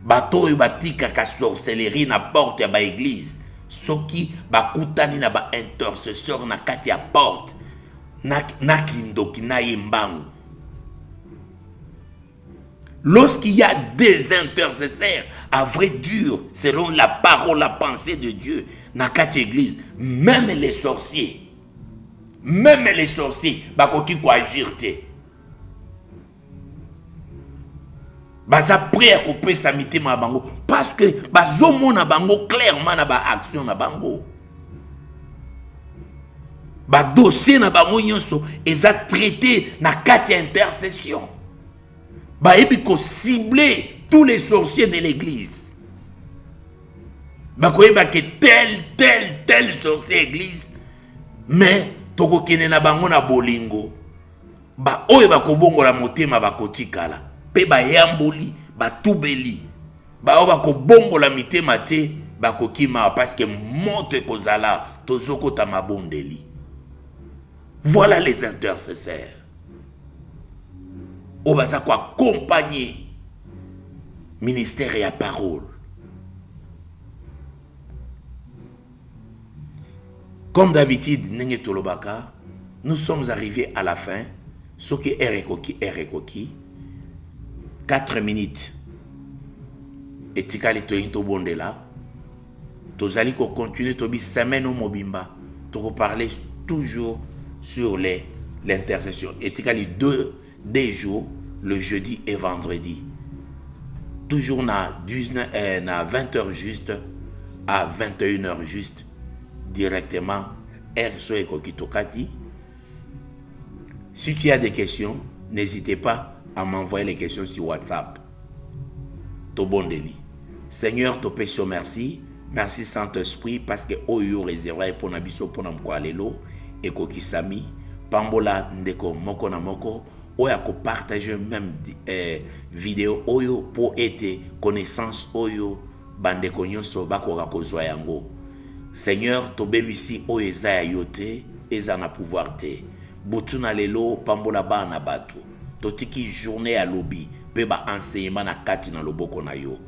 Speaker 2: Bato yu batika ka sorcellerie na porte ya ba église. Soki bakutani na ba intercesseur na kati ya porte. Na kindoki na yembangu. Lorsqu'il y a des intercesseurs, à vrai dur, selon la parole, la pensée de Dieu, na kati église, même les sorciers, bakoki ko agir te. Baza prêt à couper sa mitema bango parce que bazomona bango clairement na ba action na bango. Ba dossier na bango nyonso eza traité na kati intercession. Ba ebi ko cibler tous les sorciers de l'église. Ba ko eba que tel sorcier église mais toko kene na bango na bolingo ba oyo bakobongola motema bakotikala pe ba yamboli ba tubeli ba oyo bakobongola mitema te bakokima parce que monte kozala tozoko ta mabondeli. Voilà les intercesseurs oyo baza ko accompagner ministère et à parole. Comme d'habitude, nous sommes arrivés à la fin. Ce qui est rekoki. 4 minutes. Et tikali to bondela. Tozali ko continuer to bi semaine au mobimba. To reparler toujours sur l'intercession. Et tikali 2 jours, le jeudi et vendredi. Toujours na 20h juste à 21h juste. Directement RSO et Kokitokati. Si tu as des questions, n'hésitez pas à m'envoyer les questions sur WhatsApp. Tobondeli. Seigneur, to pécho merci. Merci Saint-Esprit parce que oyo réservé pour nabiso pour namkwalelo et kokisami pambola ndeko moko na moko oya ko partager même vidéo oyo pour être connaissance oyo bandeko nyonso bakoka kozwa yango. Seigneur, to bebisi o eza ya yote, eza na pouvoir te. Butuna lelo pambola ba na batu. To tiki journée à lobby, pe ba enseignement na kati na loboko na yo.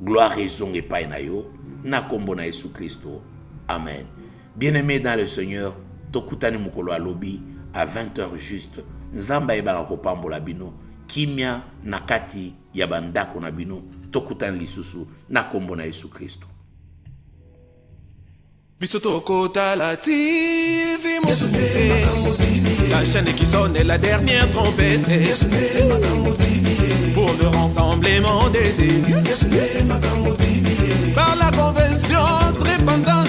Speaker 2: Gloire raison et paix na yo, na kombo na Jésus Christo. Amen. Bien-aimés dans le Seigneur, to kutani mukolo a lobby à 20h juste. Nzamba eba ko pambola bino, kimia na kati ya bandako na bino, to kutani lisusu na kombo na Jésus Christo.
Speaker 1: Bisotokota la TV, la chaîne qui sonne la dernière trompette. Pour le rassemblement des élus. Par la convention très pendant